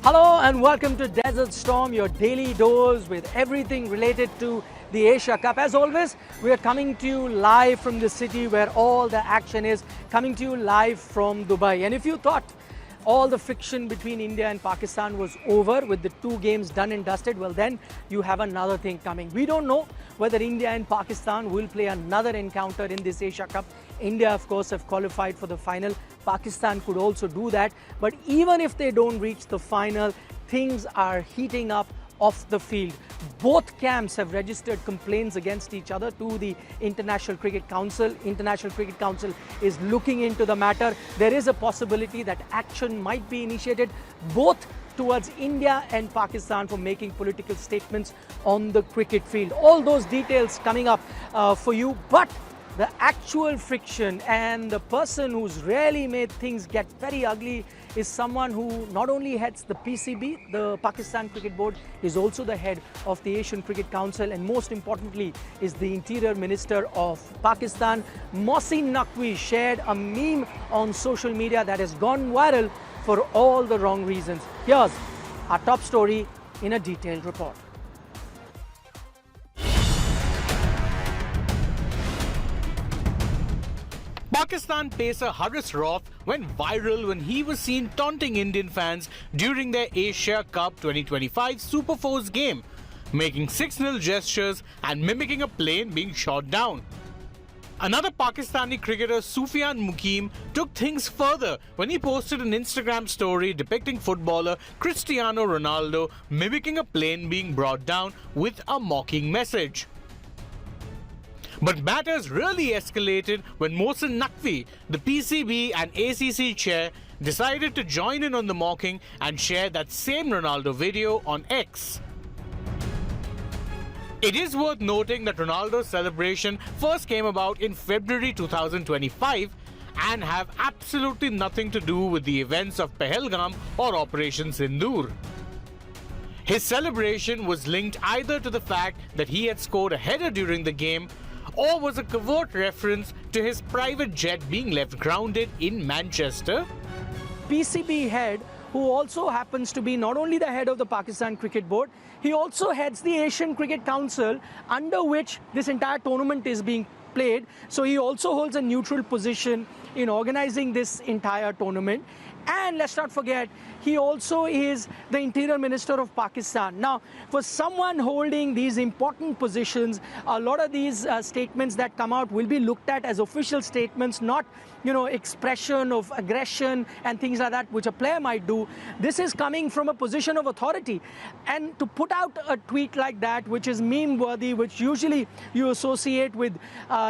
Hello and welcome to Desert Storm, your daily dose with everything related to the Asia Cup. As always, we are coming to you live from the city where all the action is, coming to you live from Dubai. And if you thought all the friction between India and Pakistan was over with the two games done and dusted, well then you have another thing coming. We don't know whether India and Pakistan will play another encounter in this Asia Cup. India, of course, have qualified for the final. Pakistan could also do that. But even if they don't reach the final, things are heating up off the field. Both camps have registered complaints against each other to the International Cricket Council. International Cricket Council is looking into the matter. There is a possibility that action might be initiated both towards India and Pakistan for making political statements on the cricket field. All those details coming up for you. But the actual friction and the person who's really made things get very ugly is someone who not only heads the PCB, the Pakistan Cricket Board, is also the head of the Asian Cricket Council, and most importantly is the Interior Minister of Pakistan. Mohsin Naqvi shared a meme on social media that has gone viral for all the wrong reasons. Here's our top story in a detailed report. Pakistan pacer Haris Rauf went viral when he was seen taunting Indian fans during their Asia Cup 2025 Super Fours game, making 6-0 gestures and mimicking a plane being shot down. Another Pakistani cricketer, Sufyan Mukim, took things further when he posted an Instagram story depicting footballer Cristiano Ronaldo mimicking a plane being brought down with a mocking message. But matters really escalated when Mohsin Naqvi, the PCB and ACC chair, decided to join in on the mocking and share that same Ronaldo video on X. It is worth noting that Ronaldo's celebration first came about in February 2025 and have absolutely nothing to do with the events of Pahalgam or Operation Sindoor. His celebration was linked either to the fact that he had scored a header during the game or was a covert reference to his private jet being left grounded in Manchester. PCB head, who also happens to be not only the head of the Pakistan Cricket Board, he also heads the Asian Cricket Council, under which this entire tournament is being played. So he also holds a neutral position in organizing this entire tournament. And let's not forget, he also is the Interior Minister of Pakistan. Now, for someone holding these important positions, a lot of these statements that come out will be looked at as official statements, not, expression of aggression and things like that, which a player might do. This is coming from a position of authority. And to put out a tweet like that, which is meme-worthy, which usually you associate with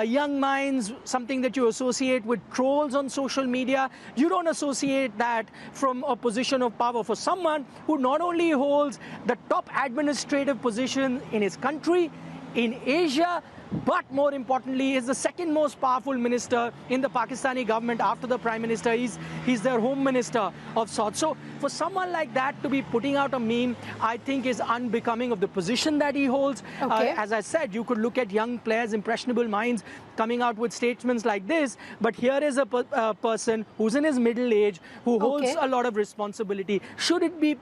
young minds, something that you associate with trolls on social media, you don't associate that from a position of power. For someone who not only holds the top administrative position in his country, in Asia, but more importantly is the second most powerful minister in the Pakistani government after the Prime Minister. He's their home minister of sorts. So for someone like that to be putting out a meme, I think is unbecoming of the position that he holds. Okay. As I said, you could look at young players, impressionable minds coming out with statements like this, but here is a person who's in his middle age, who holds a lot of responsibility. Should it be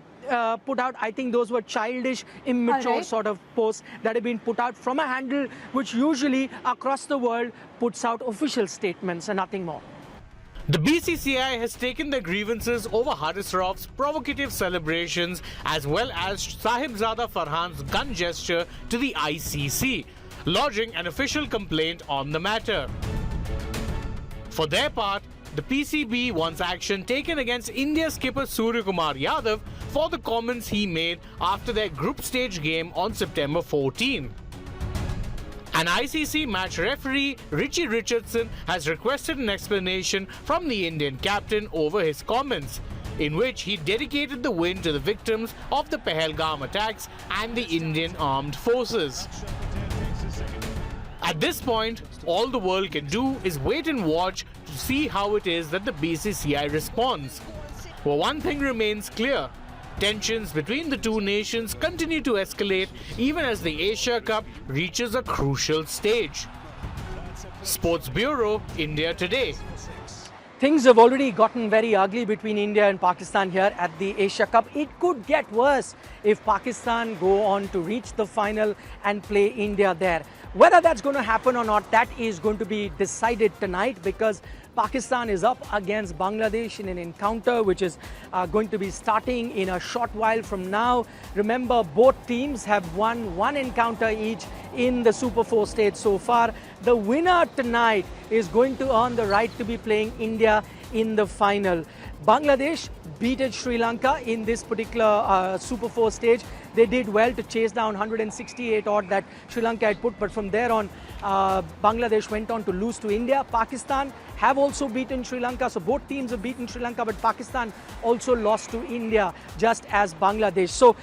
put out? I think those were childish, immature sort of posts that have been put out from a handle which usually across the world puts out official statements and nothing more. The BCCI has taken their grievances over Haris Rauf's provocative celebrations as well as Sahibzada Farhan's gun gesture to the ICC, lodging an official complaint on the matter. For their part, the PCB wants action taken against India skipper Surya Kumar Yadav for the comments he made after their group stage game on September 14. An ICC match referee, Richie Richardson, has requested an explanation from the Indian captain over his comments, in which he dedicated the win to the victims of the Pahalgam attacks and the Indian armed forces. At this point, all the world can do is wait and watch to see how it is that the BCCI responds. Well, one thing remains clear. Tensions between the two nations continue to escalate even as the Asia Cup reaches a crucial stage. Sports Bureau, India Today. Things have already gotten very ugly between India and Pakistan here at the Asia Cup. It could get worse if Pakistan go on to reach the final and play India there. Whether that's going to happen or not, that is going to be decided tonight, because Pakistan is up against Bangladesh in an encounter which is going to be starting in a short while from now. Remember, both teams have won one encounter each in the Super 4 stage so far. The winner tonight is going to earn the right to be playing India in the final. Bangladesh beat Sri Lanka in this particular Super 4 stage. They did well to chase down 168 odd that Sri Lanka had put, but from there on, Bangladesh went on to lose to India. Pakistan have also beaten Sri Lanka, so both teams have beaten Sri Lanka, but Pakistan also lost to India just as Bangladesh. So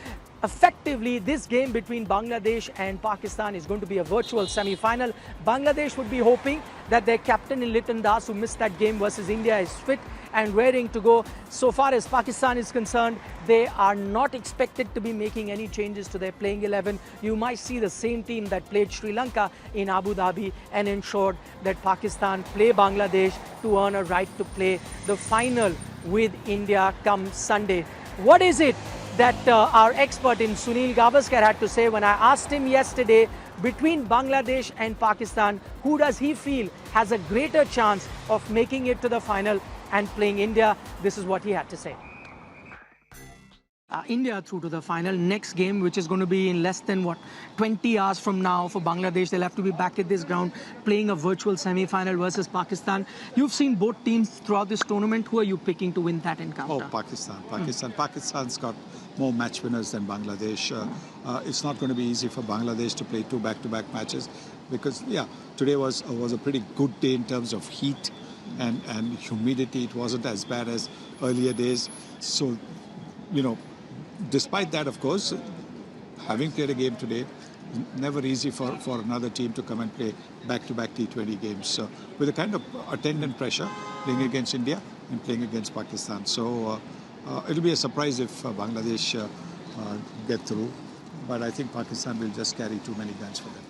effectively, this game between Bangladesh and Pakistan is going to be a virtual semi-final. Bangladesh would be hoping that their captain in Liton Das, who missed that game versus India, is fit and raring to go. So far as Pakistan is concerned, they are not expected to be making any changes to their playing 11. You might see the same team that played Sri Lanka in Abu Dhabi and ensured that Pakistan play Bangladesh to earn a right to play the final with India come Sunday. What is it that our expert in Sunil Gavaskar had to say when I asked him yesterday, between Bangladesh and Pakistan, who does he feel has a greater chance of making it to the final and playing India? This is what he had to say. India through to the final. Next game, which is going to be in less than 20 hours from now for Bangladesh. They'll have to be back at this ground playing a virtual semi-final versus Pakistan. You've seen both teams throughout this tournament. Who are you picking to win that encounter? Oh, Pakistan. Pakistan's got more match winners than Bangladesh. It's not going to be easy for Bangladesh to play two back-to-back matches, because today was a pretty good day in terms of heat and humidity. It wasn't as bad as earlier days. So, despite that, of course, having played a game today, never easy for another team to come and play back-to-back T20 games. So, with a kind of attendant pressure, playing against India and playing against Pakistan. So, it'll be a surprise if Bangladesh get through. But I think Pakistan will just carry too many guns for them.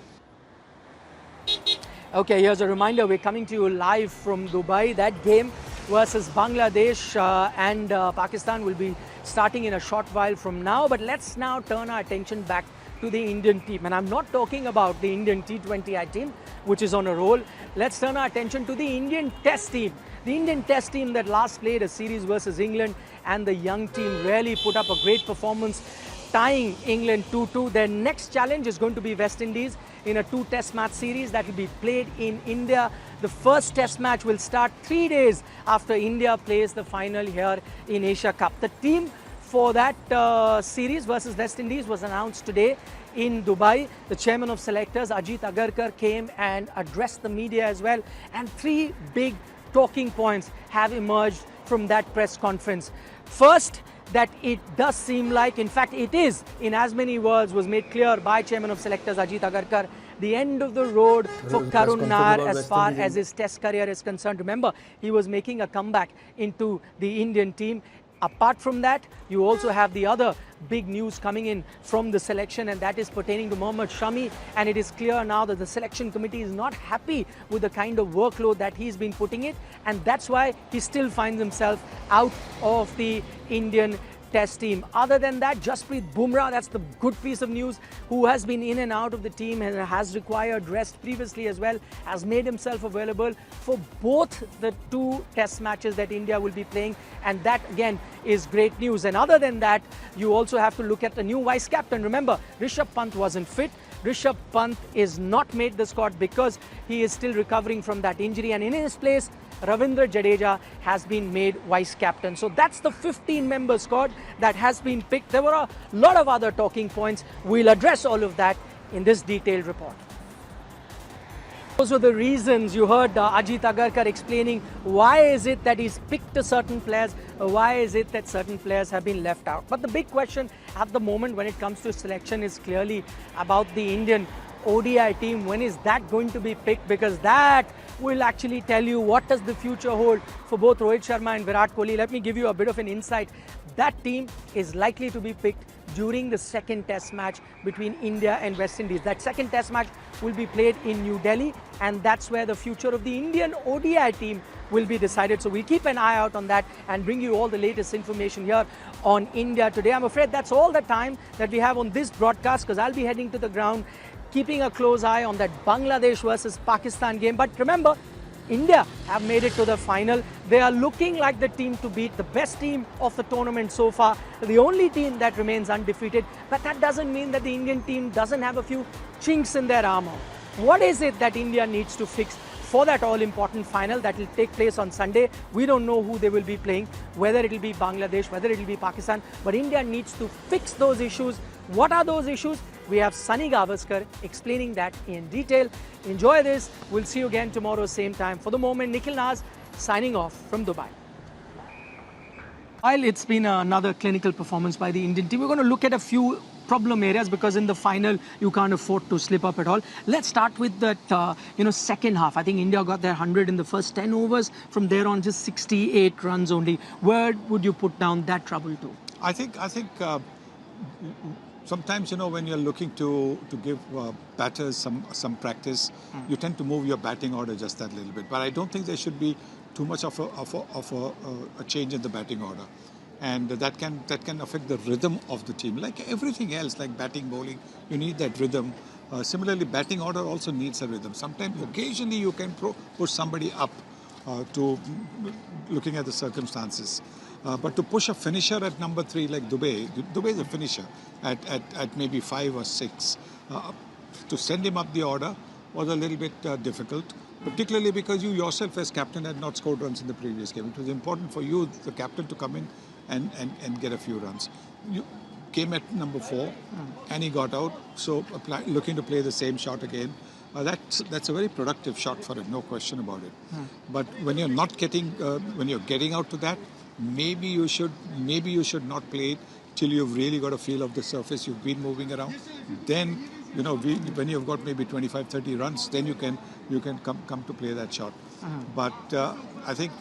Okay, here's a reminder. We're coming to you live from Dubai. That game versus Bangladesh and Pakistan will be starting in a short while from now. But let's now turn our attention back to the Indian team. And I'm not talking about the Indian T20I team, which is on a roll. Let's turn our attention to the Indian Test team. The Indian Test team that last played a series versus England, and the young team really put up a great performance, tying England 2-2. Their next challenge is going to be West Indies in a 2-test match series that will be played in India. The first test match will start 3 days after India plays the final here in Asia Cup. The team for that series versus West Indies was announced today in Dubai. The chairman of selectors, Ajit Agarkar, came and addressed the media as well. And 3 big talking points have emerged from that press conference. First, that it does seem like, in fact it is, in as many words was made clear by chairman of selectors Ajit Agarkar, the end of the road for Karun Nair as far as his test career is concerned. Remember, he was making a comeback into the Indian team. Apart from that, you also have the other big news coming in from the selection, and that is pertaining to Mohammad Shami. And it is clear now that the selection committee is not happy with the kind of workload that he's been putting it, and that's why he still finds himself out of the Indian Test team. Other than that, Jasprit Bumrah, that's the good piece of news, who has been in and out of the team and has required rest previously as well, has made himself available for both the 2 test matches that India will be playing, and that again is great news. And other than that, you also have to look at the new vice captain. Remember, Rishabh Pant wasn't fit. Rishabh Pant is not made the squad because he is still recovering from that injury, and in his place Ravindra Jadeja has been made vice captain. So that's the 15-member squad that has been picked. There were a lot of other talking points. We'll address all of that in this detailed report. Those were the reasons you heard Ajit Agarkar explaining why is it that he's picked a certain players, why is it that certain players have been left out. But the big question at the moment when it comes to selection is clearly about the Indian ODI team. When is that going to be picked? Because that will actually tell you what does the future hold for both Rohit Sharma and Virat Kohli. Let me give you a bit of an insight. That team is likely to be picked during the second test match between India and West Indies. That second test match will be played in New Delhi, and that's where the future of the Indian ODI team will be decided. So we'll keep an eye out on that and bring you all the latest information here on India Today. I'm afraid that's all the time that we have on this broadcast, because I'll be heading to the ground, keeping a close eye on that Bangladesh versus Pakistan game. But remember, India have made it to the final. They are looking like the team to beat, the best team of the tournament so far, the only team that remains undefeated. But that doesn't mean that the Indian team doesn't have a few chinks in their armor. What is it that India needs to fix for that all-important final that will take place on Sunday? We don't know who they will be playing, whether it will be Bangladesh, whether it will be Pakistan, but India needs to fix those issues. What are those issues? We have Sunil Gavaskar explaining that in detail. Enjoy this. We'll see you again tomorrow, same time. For the moment, Nikhil Naz signing off from Dubai. While it's been another clinical performance by the Indian team, we're going to look at a few problem areas, because in the final you can't afford to slip up at all. Let's start with that second half. I think India got their 100 in the first 10 overs. From there on, just 68 runs only. Where would you put down that trouble to? I think sometimes, when you're looking to give batters some practice, you tend to move your batting order just that little bit. But I don't think there should be too much of a change in the batting order, and that can affect the rhythm of the team. Like everything else, like batting, bowling, you need that rhythm. Similarly, batting order also needs a rhythm. Sometimes, occasionally, you can push somebody up to looking at the circumstances. But to push a finisher at number 3 like Dubey is a finisher at maybe 5 or 6. To send him up the order was a little bit difficult, particularly because you yourself as captain had not scored runs in the previous game. It was important for you, the captain, to come in and get a few runs. You came at number 4 and he got out, so looking to play the same shot again. That's a very productive shot for him, no question about it. But when you're not when you're getting out to that, maybe you should not play it till you've really got a feel of the surface. You've been moving around. Then, when you've got maybe 25, 30 runs, then you can come to play that shot. But I think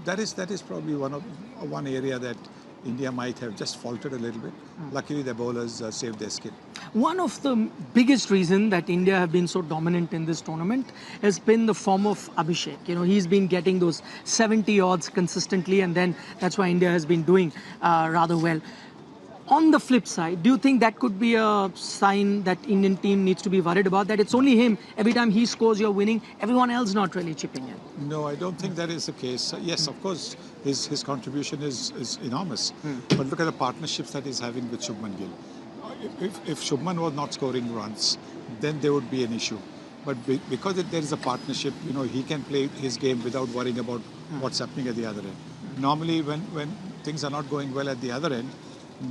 that is probably one area that India might have just faltered a little bit. Luckily, the bowlers saved their skin. One of the biggest reasons that India have been so dominant in this tournament has been the form of Abhishek. He's been getting those 70 odds consistently, and then that's why India has been doing rather well. On the flip side, do you think that could be a sign that Indian team needs to be worried about, that it's only him, every time he scores you're winning, everyone else not really chipping in? No, I don't think that is the case. Yes, of course, his contribution is enormous. But look at the partnerships that he's having with Shubman Gill. If Shubman was not scoring runs, then there would be an issue. But because there is a partnership, he can play his game without worrying about what's happening at the other end. Normally, when things are not going well at the other end,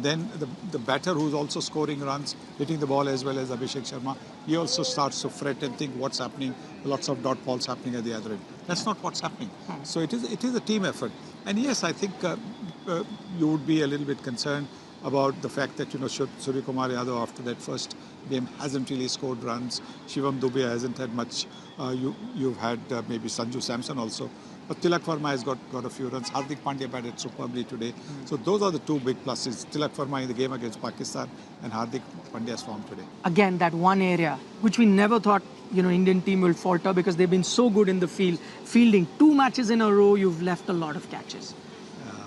then the batter who's also scoring runs, hitting the ball as well as Abhishek Sharma, he also starts to fret and think what's happening, lots of dot balls happening at the other end. That's not what's happening. So it is a team effort. And yes, I think you would be a little bit concerned about the fact that, Surya Kumar Yadav after that first game hasn't really scored runs. Shivam Dubey hasn't had much. You've had maybe Sanju Samson also. But Tilak Verma has got a few runs. Hardik Pandya batted superbly today. So those are the two big pluses. Tilak Verma in the game against Pakistan and Hardik Pandya's form today. Again, that one area which we never thought Indian team will falter, because they've been so good in the fielding. 2 matches in a row, you've left a lot of catches.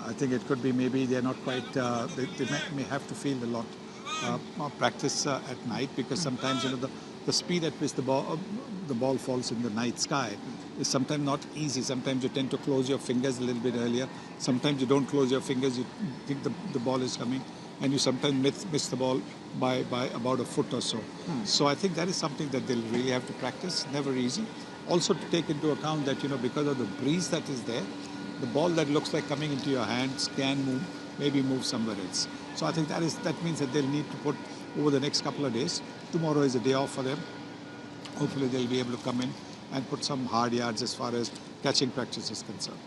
I think it could be maybe they're not quite, they may have to field a lot more practice at night, because sometimes the speed at which the ball falls in the night sky is sometimes not easy. Sometimes you tend to close your fingers a little bit earlier. Sometimes you don't close your fingers, you think the ball is coming, and you sometimes miss the ball by about a foot or so. So I think that is something that they'll really have to practice. Never easy. Also to take into account that, because of the breeze that is there, the ball that looks like coming into your hands can move somewhere else. So I think that means that they'll need to put over the next couple of days. Tomorrow is a day off for them. Hopefully they'll be able to come in and put some hard yards as far as catching practice is concerned.